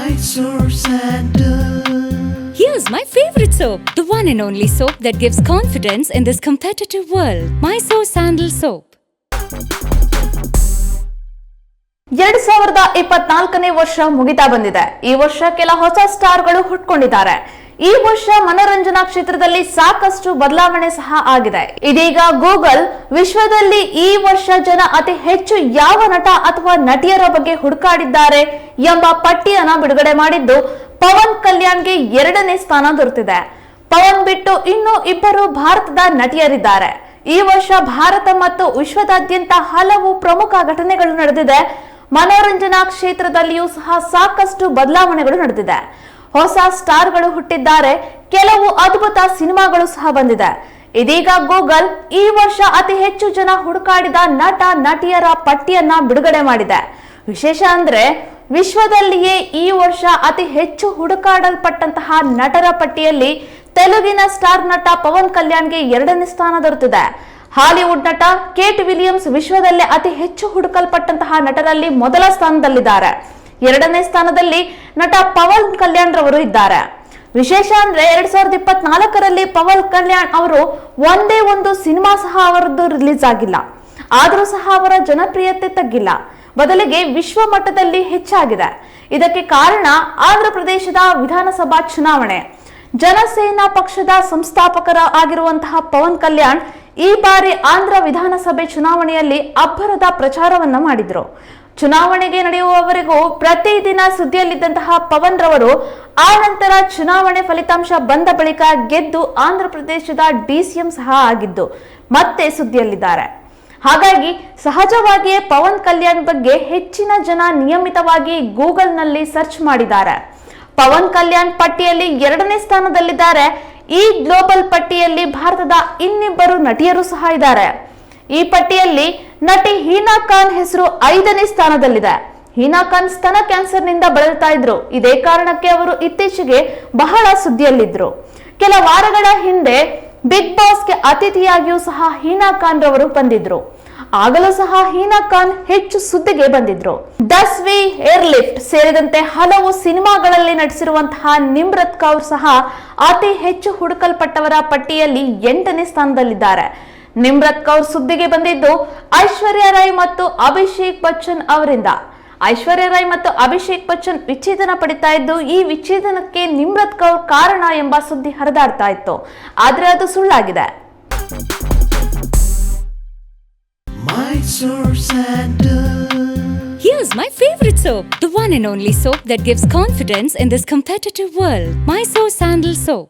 Mysore Sandal. Here's my favorite soap, the one and only soap that gives confidence in this competitive world. Mysore Sandal Soap. 2024ನೇ ವರ್ಷ ಮುಗಿತಾ ಬಂದಿದೆ. ಈ ವರ್ಷ ಕೆಲ ಹೊಸ ಸ್ಟಾರ್ಗಳು ಹುಟ್ಕೊಂಡಿದ್ದಾರೆ. ಈ ವರ್ಷ ಮನೋರಂಜನಾ ಕ್ಷೇತ್ರದಲ್ಲಿ ಸಾಕಷ್ಟು ಬದಲಾವಣೆ ಸಹ ಆಗಿದೆ. ಇದೀಗ ಗೂಗಲ್ ವಿಶ್ವದಲ್ಲಿ ಈ ವರ್ಷ ಜನ ಅತಿ ಹೆಚ್ಚು ಯಾವ ನಟ ಅಥವಾ ನಟಿಯರ ಬಗ್ಗೆ ಹುಡುಕಾಡಿದ್ದಾರೆ ಎಂಬ ಪಟ್ಟಿಯನ್ನ ಬಿಡುಗಡೆ ಮಾಡಿದ್ದು ಪವನ್ ಕಲ್ಯಾಣ್ಗೆ 2ನೇ ಸ್ಥಾನ ದೊರೆತಿದೆ. ಪವನ್ ಬಿಟ್ಟು ಇನ್ನು 2 ಭಾರತದ ನಟಿಯರಿದ್ದಾರೆ. ಈ ವರ್ಷ ಭಾರತ ಮತ್ತು ವಿಶ್ವದಾದ್ಯಂತ ಹಲವು ಪ್ರಮುಖ ಘಟನೆಗಳು ನಡೆದಿದೆ. ಮನೋರಂಜನಾ ಕ್ಷೇತ್ರದಲ್ಲಿಯೂ ಸಹ ಸಾಕಷ್ಟು ಬದಲಾವಣೆಗಳು ನಡೆದಿದೆ. ಹೊಸ ಸ್ಟಾರ್ಗಳು ಹುಟ್ಟಿದ್ದಾರೆ. ಕೆಲವು ಅದ್ಭುತ ಸಿನಿಮಾಗಳು ಸಹ ಬಂದಿದೆ. ಇದೀಗ ಗೂಗಲ್ ಈ ವರ್ಷ ಅತಿ ಹೆಚ್ಚು ಜನ ಹುಡುಕಾಡಿದ ನಟ ನಟಿಯರ ಪಟ್ಟಿಯನ್ನ ಬಿಡುಗಡೆ ಮಾಡಿದೆ. ವಿಶೇಷ ಅಂದ್ರೆ ವಿಶ್ವದಲ್ಲಿಯೇ ಈ ವರ್ಷ ಅತಿ ಹೆಚ್ಚು ಹುಡುಕಾಡಲ್ಪಟ್ಟಂತಹ ನಟರ ಪಟ್ಟಿಯಲ್ಲಿ ತೆಲುಗಿನ ಸ್ಟಾರ್ ನಟ ಪವನ್ ಕಲ್ಯಾಣ್ಗೆ 2ನೇ ಸ್ಥಾನ ದೊರೆತಿದೆ. ಹಾಲಿವುಡ್ ನಟ ಕೇಟ್ ವಿಲಿಯಮ್ಸ್ ವಿಶ್ವದಲ್ಲೇ ಅತಿ ಹೆಚ್ಚು ಹುಡುಕಲ್ಪಟ್ಟಂತಹ ನಟರಲ್ಲಿ ಮೊದಲ ಸ್ಥಾನದಲ್ಲಿದ್ದಾರೆ. 2ನೇ ಸ್ಥಾನದಲ್ಲಿ ನಟ ಪವನ್ ಕಲ್ಯಾಣ್ ರವರು ಇದ್ದಾರೆ. ವಿಶೇಷ ಅಂದ್ರೆ 2024ರಲ್ಲಿ ಪವನ್ ಕಲ್ಯಾಣ್ ಅವರು ಒಂದೇ ಒಂದು ಸಿನಿಮಾ ಸಹ ಅವರದ್ದು ರಿಲೀಸ್ ಆಗಿಲ್ಲ. ಆದರೂ ಸಹ ಅವರ ಜನಪ್ರಿಯತೆ ತಗ್ಗಿಲ್ಲ, ಬದಲಿಗೆ ವಿಶ್ವ ಮಟ್ಟದಲ್ಲಿ ಹೆಚ್ಚಾಗಿದೆ. ಇದಕ್ಕೆ ಕಾರಣ ಆಂಧ್ರ ಪ್ರದೇಶದ ವಿಧಾನಸಭಾ ಚುನಾವಣೆ. ಜನಸೇನಾ ಪಕ್ಷದ ಸಂಸ್ಥಾಪಕರ ಆಗಿರುವಂತಹ ಪವನ್ ಕಲ್ಯಾಣ್ ಈ ಬಾರಿ ಆಂಧ್ರ ವಿಧಾನಸಭೆ ಚುನಾವಣೆಯಲ್ಲಿ ಅಬ್ಬರದ ಪ್ರಚಾರವನ್ನ ಮಾಡಿದ್ರು. ಚುನಾವಣೆಗೆ ನಡೆಯುವವರೆಗೂ ಪ್ರತಿದಿನ ಸುದ್ದಿಯಲ್ಲಿದ್ದಂತಹ ಪವನ್ ರವರು ಆ ನಂತರ ಚುನಾವಣೆ ಫಲಿತಾಂಶ ಬಂದ ಬಳಿಕ ಗೆದ್ದು ಆಂಧ್ರ ಪ್ರದೇಶದ ಡಿಸಿಎಂ ಸಹ ಆಗಿದ್ದು ಮತ್ತೆ ಸುದ್ದಿಯಲ್ಲಿದ್ದಾರೆ. ಹಾಗಾಗಿ ಸಹಜವಾಗಿಯೇ ಪವನ್ ಕಲ್ಯಾಣ್ ಬಗ್ಗೆ ಹೆಚ್ಚಿನ ಜನ ನಿಯಮಿತವಾಗಿ ಗೂಗಲ್ ನಲ್ಲಿ ಸರ್ಚ್ ಮಾಡಿದ್ದಾರೆ. ಪವನ್ ಕಲ್ಯಾಣ್ ಪಟ್ಟಿಯಲ್ಲಿ 2ನೇ ಸ್ಥಾನದಲ್ಲಿದ್ದಾರೆ. ಈ ಗ್ಲೋಬಲ್ ಪಟ್ಟಿಯಲ್ಲಿ ಭಾರತದ ಇನ್ನಿಬ್ಬರು ನಟಿಯರು ಸಹ ಇದ್ದಾರೆ. ಈ ಪಟ್ಟಿಯಲ್ಲಿ ನಟಿ ಹೀನಾ ಖಾನ್ ಹೆಸರು 5ನೇ ಸ್ಥಾನದಲ್ಲಿದೆ. ಹೀನಾ ಖಾನ್ ಸ್ತನ ಕ್ಯಾನ್ಸರ್ನಿಂದ ಬಳಲ್ತಾ ಇದ್ರು. ಇದೇ ಕಾರಣಕ್ಕೆ ಅವರು ಇತ್ತೀಚೆಗೆ ಬಹಳ ಸುದ್ದಿಯಲ್ಲಿದ್ರು. ಕೆಲ ವಾರಗಳ ಹಿಂದೆ ಬಿಗ್ ಬಾಸ್ಗೆ ಅತಿಥಿಯಾಗಿಯೂ ಸಹ ಹೀನಾ ಖಾನ್ ರವರು ಬಂದಿದ್ರು. ಆಗಲೂ ಸಹ ಹೀನಾ ಖಾನ್ ಹೆಚ್ಚು ಸುದ್ದಿಗೆ ಬಂದಿದ್ರು. ದಸ್ವಿ, ಏರ್ಲಿಫ್ಟ್ ಸೇರಿದಂತೆ ಹಲವು ಸಿನಿಮಾಗಳಲ್ಲಿ ನಟಿಸಿರುವಂತಹ ನಿಮ್ರತ್ ಕೌರ್ ಸಹ ಅತಿ ಹೆಚ್ಚು ಹುಡುಕಲ್ಪಟ್ಟವರ ಪಟ್ಟಿಯಲ್ಲಿ 8ನೇ ಸ್ಥಾನದಲ್ಲಿದ್ದಾರೆ. ನಿಮ್ರತ್ ಕೌರ್ ಸುದ್ದಿಗೆ ಬಂದಿದ್ದು ಐಶ್ವರ್ಯ ರೈ ಮತ್ತು ಅಭಿಷೇಕ್ ಬಚ್ಚನ್ ಅವರಿಂದ. ಐಶ್ವರ್ಯ ರೈ ಮತ್ತು ಅಭಿಷೇಕ್ ಬಚ್ಚನ್ ವಿಚ್ಛೇದನ ಪಡಿತಾ ಇದ್ದು, ಈ ವಿಚ್ಛೇದನಕ್ಕೆ ನಿಮ್ರತ್ ಕೌರ್ ಕಾರಣ ಎಂಬ ಸುದ್ದಿ ಹರಿದಾಡ್ತಾ ಇತ್ತು. ಆದ್ರೆ ಅದು ಸುಳ್ಳಾಗಿದೆ. Mysore Sandal. Here's my favorite soap, the one and only soap that gives confidence in this competitive world. Mysore Sandal Soap.